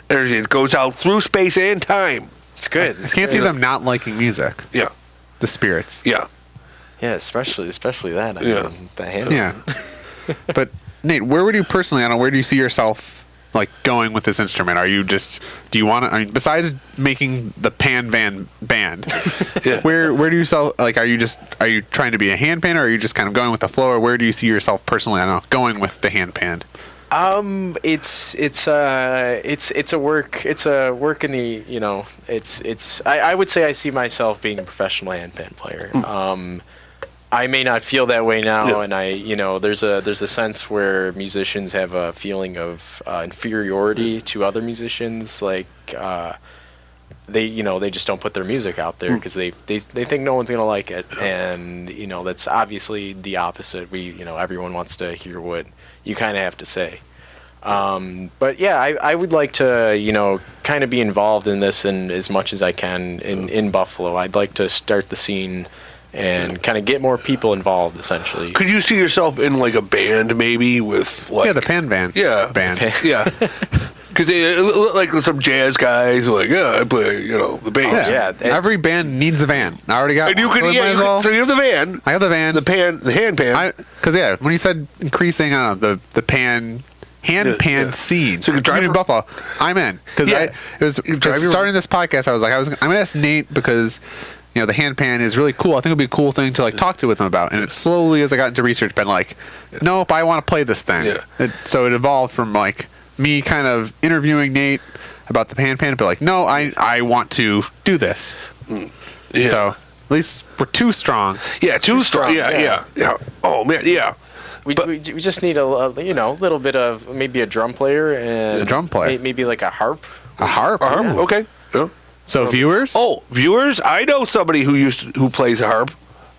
energy. It goes out through space and time. It's good. I can't see them not liking music. Yeah, The spirits. yeah. Yeah, especially that. I Yeah. mean, the hand. Yeah. But Nate, where would you personally? Where do you see yourself like going with this instrument? Are you do you want to? I mean, besides making the pan van band, Yeah. where do you sell? Like, are you trying to be a hand pan, or are you just kind of going with the flow? Or where do you see yourself personally? I don't know, going with the hand pan. It's a work in the I would say I see myself being a professional handpan player. I may not feel that way now, Yeah. and there's a sense where musicians have a feeling of inferiority to other musicians, like they just don't put their music out there because they think no one's gonna like it, and that's obviously the opposite. Everyone wants to hear what you kind of have to say. But yeah, I would like to kind of be involved in this in as much as I can in Buffalo. I'd like to start the scene and kind of get more people involved, essentially. Could you see yourself in like a band, maybe with like Yeah, the Pan Van. Yeah. Band. Yeah, because like some jazz guys are like, yeah, I play the bass. Yeah. Every band needs a van. I already got And you one, could, so might as well. so you have the van, I have the van. the hand pan. Because when you said increasing, I don't know, the pan hand pan yeah. scene. So you could drive in Buffalo. I'm in because Yeah. it was You drive just your- starting this podcast. I'm gonna ask Nate because the hand pan is really cool. I think it'd be a cool thing to like talk to with him about. And it slowly, as I got into research, been like, nope, I want to play this thing. Yeah. So it evolved from like me kind of interviewing Nate about the pan, but like, no, I want to do this. Yeah. So at least we're too strong. Yeah, too strong. Yeah. Oh man, yeah. We just need a little bit of maybe a drum player and A drum player. maybe like a harp. A harp. Okay. Yeah. So viewers. Oh, viewers, I know somebody who plays a harp.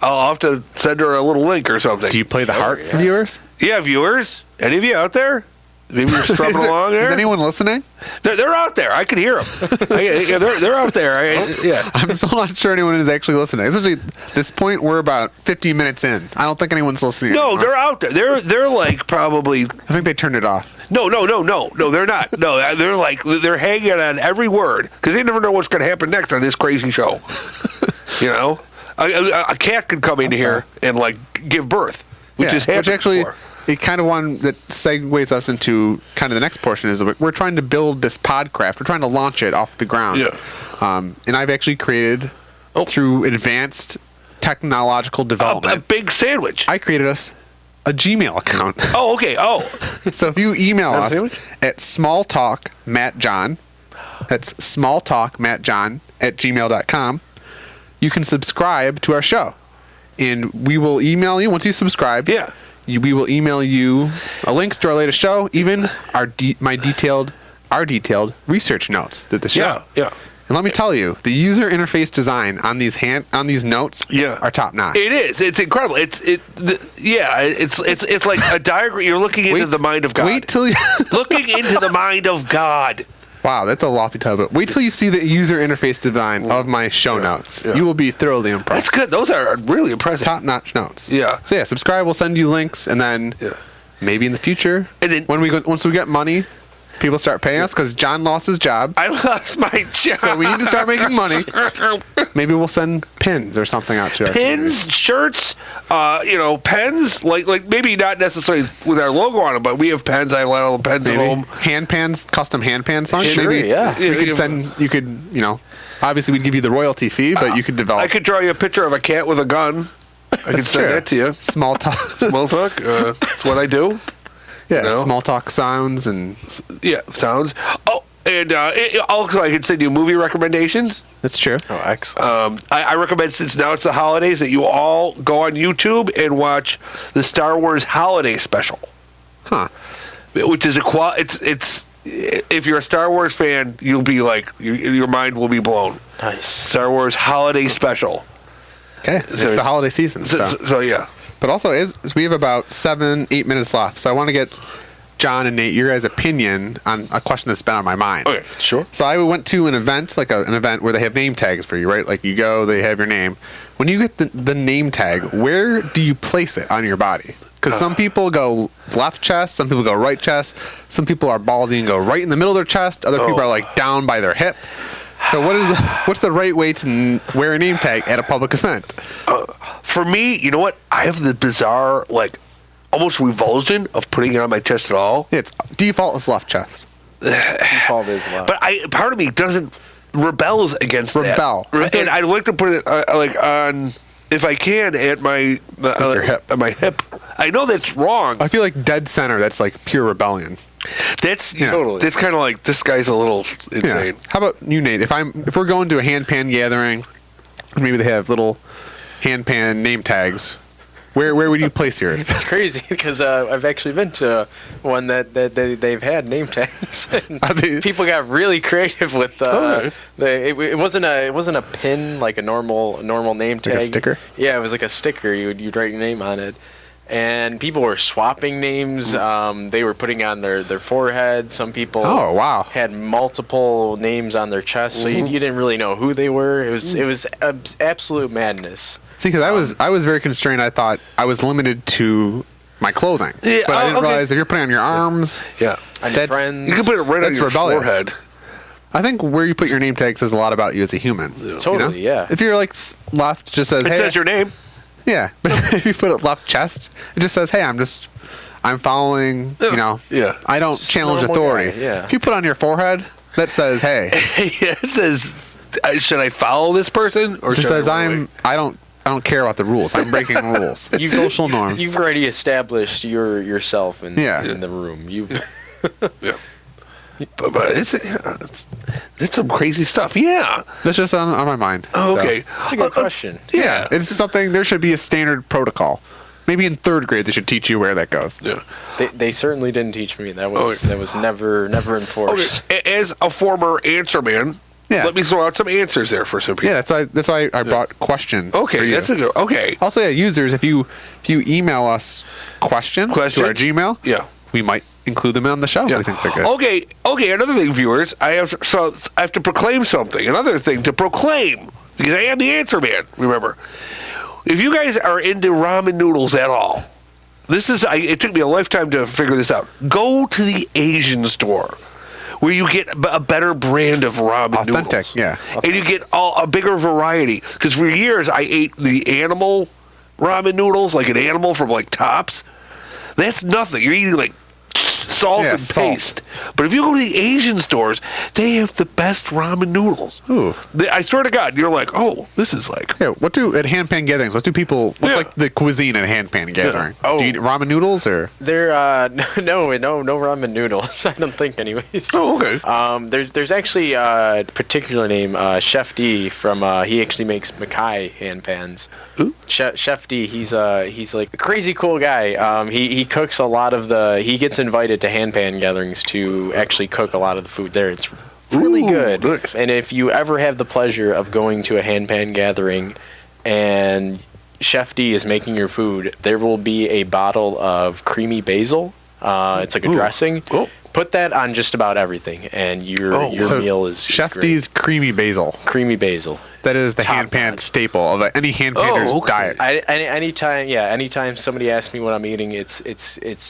I'll have to send her a little link or something. Do you play the harp, viewers? Yeah, viewers. Any of you out there? Maybe you're strumming along there. Is anyone listening? They're out there. I can hear them. They're out there. Yeah. I'm still not sure anyone is actually listening. Essentially, at this point, we're about 15 minutes in. I don't think anyone's listening. No, anymore. they're out there. They're like probably. I think they turned it off. No, they're not. No, they're hanging on every word because they never know what's going to happen next on this crazy show. A cat could come into here and like give birth, which has happened actually, before. it kind of one that segues us into kind of the next portion is we're trying to build this podcraft. We're trying to launch it off the ground. Yeah. And I've actually created through advanced technological A development. big sandwich. I created us a Gmail account. Oh, okay. Oh, So if you email Not a us sandwich? at smalltalkmattjohn, that's smalltalkmattjohn@gmail.com, you can subscribe to our show. And we will email you, once you subscribe, yeah. we will email you links to our latest show, even our detailed research notes that the show. Yeah. And let me tell you, the user interface design on these notes are top notch. It is. It's incredible. It's like a diagram. You're looking into the mind of God. Wait till you Looking into the mind of God. Wow, that's a lofty title. But wait till you see the user interface design of my show notes. Yeah. You will be thoroughly impressed. That's good. Those are really impressive. Top-notch notes. Yeah. So yeah, subscribe. We'll send you links, and then maybe in the future, And then- once we get money, people start paying us because John lost his job. I lost my job. So we need to start making money. Maybe we'll send pins or something out to us. Pins, shirts, pens. Like maybe not necessarily with our logo on them, but we have pens. I have a lot of pens at Maybe home. hand pans, custom hand pan songs. Sure, maybe yeah. we could send. You could, obviously we'd give you the royalty fee, but you could develop. I could draw you a picture of a cat with a gun. I could send true. that to you. Small talk. Small talk. That's what I do. Yeah, small talk sounds and Yeah, sounds. Oh, and also I could send you movie recommendations. that's true. Oh, excellent. I recommend, since now it's the holidays, that you all go on YouTube and watch the Star Wars Holiday Special, Huh. which is it's if you're a Star Wars fan, you'll be like your mind will be blown. Nice. Star Wars Holiday Special. Okay, it's So the it's- holiday season. So yeah. But also, as we have about 7-8 minutes left, so I want to get John and Nate your guys' opinion on a question that's been on my mind. Okay, sure. So I went to an event, an event where they have name tags for you, right? Like you go, they have your name. When you get the name tag, where do you place it on your body? Because some people go left chest, some people go right chest, some people are ballsy and go right in the middle of their chest. Other people are like down by their hip. So what's the right way to wear a name tag at a public event? For me, you know what? I have the bizarre, like, almost revulsion of putting it on my chest at all. It's default is left chest. Default is loud. But part of me rebels against Rebel. that. And I'd like to put it like on, if I can, at my your hip. At my hip. I know that's wrong. I feel like dead center. That's like pure rebellion. That's Totally. That's kind of like, this guy's a little insane. How about you, Nate? If we're going to a hand pan gathering, maybe they have little hand pan name tags. Where would you place yours? It's crazy because I've actually been to one that they've had name tags. And people got really creative with it wasn't a pin like a normal name tag. Like a sticker? Yeah, it was like a sticker. You'd write your name on it. And people were swapping names. They were putting on their forehead. Some people had multiple names on their chest, so you didn't really know who they were. It was absolute madness. See, because I was very constrained. I thought I was limited to my clothing, Yeah, but I didn't realize if you're putting on your arms, On your friends. You can put it right on your forehead. I think where you put your name tag says a lot about you as a human. Totally, yeah. If you're like left, it just says, It hey. says your name. Yeah, but if you put it left chest, it just says, hey, I'm following, Yeah. I don't challenge normal authority. guy, yeah. If you put on your forehead, that says, hey. Yeah, it says, should I follow this person? Or It just should I says, run away? I don't care about the rules. I'm breaking rules. Social norms. You've already established yourself in Yeah. the room. Yeah. But it's some crazy stuff. Yeah. That's just on my mind. Oh, So, okay. That's a good question. Yeah. It's something, there should be a standard protocol. Maybe in third grade, they should teach you where that goes. Yeah. They certainly didn't teach me. That was never enforced. Okay. As a former answer man, Yeah. let me throw out some answers there for some people. Yeah, that's why I brought questions. for Okay, you. that's a good. Okay. Also, yeah, users, if you email us questions to our Gmail, Yeah. we might include them on the show. Yeah. We think they're good. Okay. Another thing, viewers, I have to proclaim something. Another thing to proclaim because I am the answer man. Remember, if you guys are into ramen noodles at all, it took me a lifetime to figure this out. Go to the Asian store where you get a better brand of ramen Authentic, noodles. yeah. And you get a bigger variety. Because for years I ate the animal ramen noodles, like an animal from like Tops. That's nothing. You're eating like salt and paste. But if you go to the Asian stores, they have the best ramen noodles. Ooh. I swear to God, you're like, oh, this is like... Yeah, at handpan gatherings, what's like the cuisine at a handpan gathering? Oh. Do you eat ramen noodles or? They're no ramen noodles. I don't think, anyways. Oh, okay. There's actually a particular name, Chef D from he actually makes Mackay hand pans. Who? Chef D. He's like a crazy cool guy. He cooks a lot of he gets invited to handpan gatherings to actually cook a lot of the food there. It's really good. Nice. And if you ever have the pleasure of going to a handpan gathering and Chef D is making your food, there will be a bottle of creamy basil. It's like a dressing. Oh. Put that on just about everything, and your So meal is Chef great. D's creamy basil. Creamy basil. That is the Top handpan notch. staple of any handpanner's Oh, okay. diet. Anytime somebody asks me what I'm eating, it's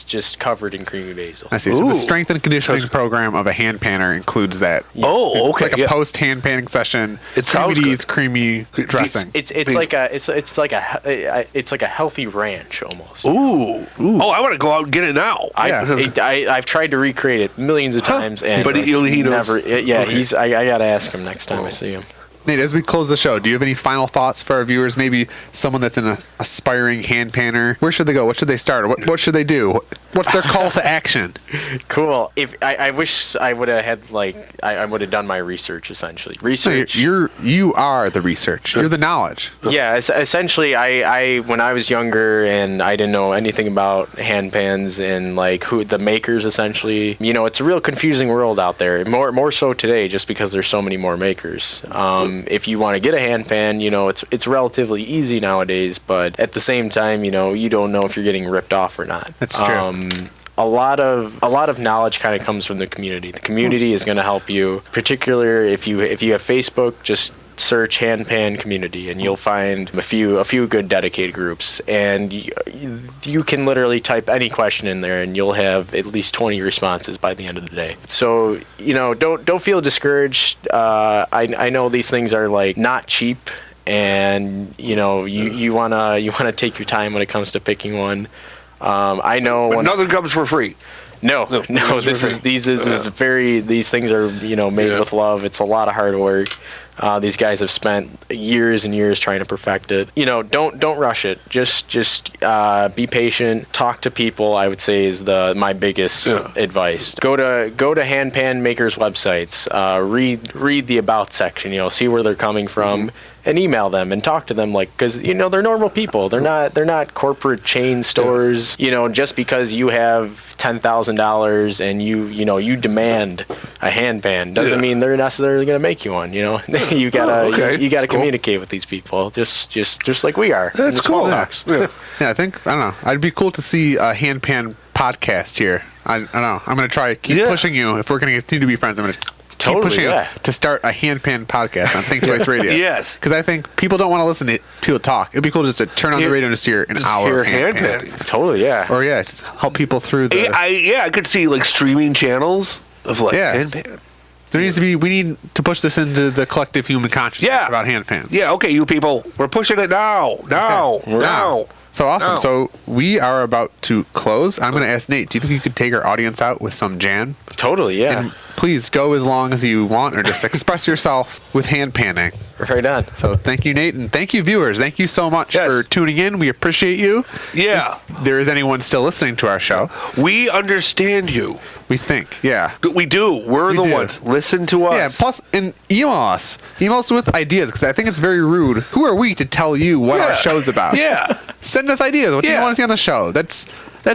just covered in creamy basil. I see. So Ooh. the strength and conditioning program of a handpanner includes that. Oh, It's okay. like a post hand panning session. It sounds Creamy D's good. creamy dressing. It's like a healthy ranch almost. Ooh. Oh, I want to go out and get it now. I've tried to recreate it millions of times, and But he knows. never. Yeah, Okay. I gotta ask him next time I see him. Nate, as we close the show, do you have any final thoughts for our viewers? Maybe someone that's an aspiring hand panner. Where should they go? What should they start? What should they do? What's their call to action? Cool. If I wish I would have had I would have done my research essentially. Research. You are the research. You're the knowledge. Yeah, essentially, I when I was younger and I didn't know anything about hand pans and like who the makers essentially. It's a real confusing world out there. More so today, just because there's so many more makers. If you want to get a hand pan, it's relatively easy nowadays. But at the same time, you don't know if you're getting ripped off or not. That's true. A lot of knowledge kind of comes from the community. The community is going to help you, particularly if you have Facebook. Just search handpan community, and you'll find a few good dedicated groups. And you can literally type any question in there, and you'll have at least 20 responses by the end of the day. So don't feel discouraged. I know these things are like not cheap, and you wanna take your time when it comes to picking one. I know But nothing comes for free. No. These things are made with love. It's a lot of hard work. These guys have spent years and years trying to perfect it. You know, don't rush it. Just be patient. Talk to people, I would say, is my biggest advice. Go to hand pan makers' websites. Read the about section. You know, see where they're coming from. And email them and talk to them, like, because you know they're normal people. They're not corporate chain stores. You know, just because you have $10,000 and you demand a handpan doesn't mean they're necessarily going to make you one. You know, you gotta communicate with these people, just like we are. That's in the small cool. talks. Yeah, I think, I don't know. It'd be cool to see a handpan podcast here. I don't know. I'm going to keep pushing you. If we're going to continue to be friends, I'm going to keep pushing you to start a handpan podcast on Think Twice Radio. Yes. Because I think people don't want to listen to people talk. It'd be cool just to turn on the radio and just hear an hour of handpan. Totally, yeah. Or, help people through the... I could see, like, streaming channels of, like, handpan. We need to push this into the collective human consciousness about handpans. Yeah, okay, you people. We're pushing it now. Now. So awesome. So we are about to close. I'm going to ask Nate, do you think you could take our audience out with some jam? Totally, yeah. And please go as long as you want, or just express yourself with hand panning. Right on. So thank you, Nate, and thank you, viewers. Thank you so much for tuning in. We appreciate you. Yeah. If there is anyone still listening to our show, we understand you. We think, we do. We're the ones. Listen to us. Yeah. Plus, and email us. Email us with ideas, because I think it's very rude. Who are we to tell you what our show's about? Yeah. Send us ideas. What do you want to see on the show? That's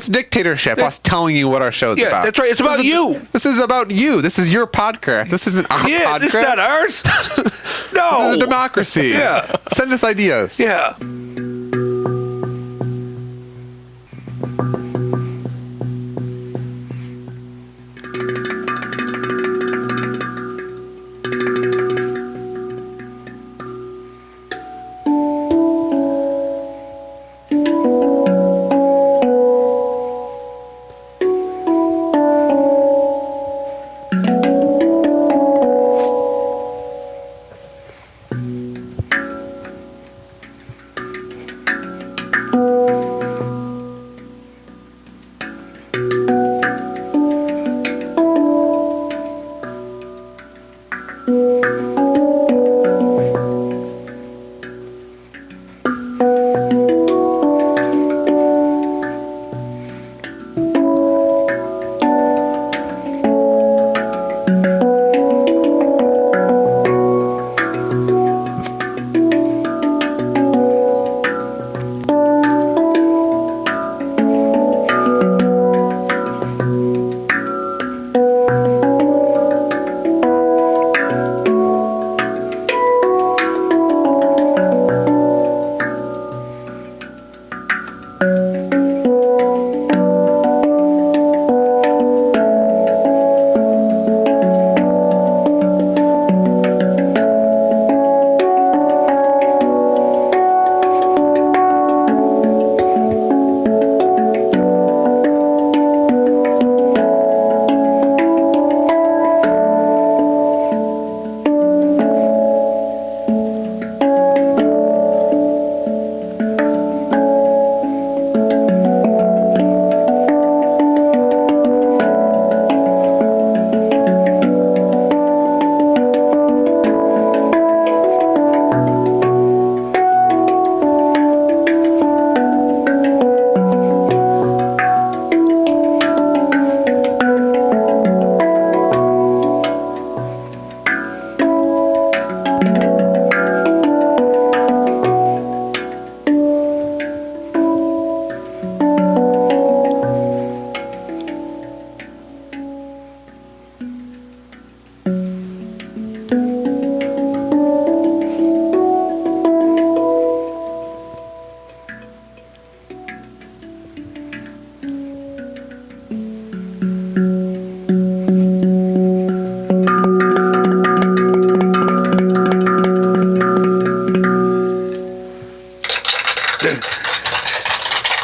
dictatorship. Us telling you what our show's about. Yeah, that's right. It's about you. This is about you. This is your podcast. This isn't our podcast. Yeah, this is not ours. No. This is a democracy. Yeah. Send us ideas. Yeah.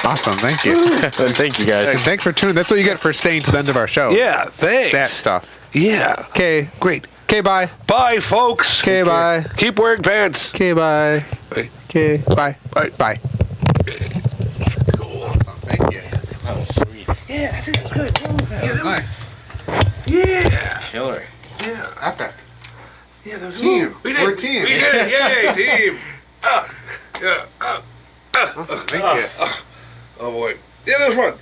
Awesome. Thank you. Thank you, guys. And thanks for tuning. That's what you get for staying to the end of our show. Yeah, thanks. That stuff. Yeah. Okay. Great. Okay, bye. Bye, folks. Okay, bye. Keep wearing pants. Okay, bye. Bye. Okay, bye. Bye. Bye. Cool. Awesome. Thank you. That was sweet. Yeah, I think it was good. That was nice. Yeah. Killer. Yeah. Epic. Yeah, that was Team. We did. We're a team. We did it. Yay, team. Yeah. Awesome. Thank you. Oh boy. Yeah, that was fun.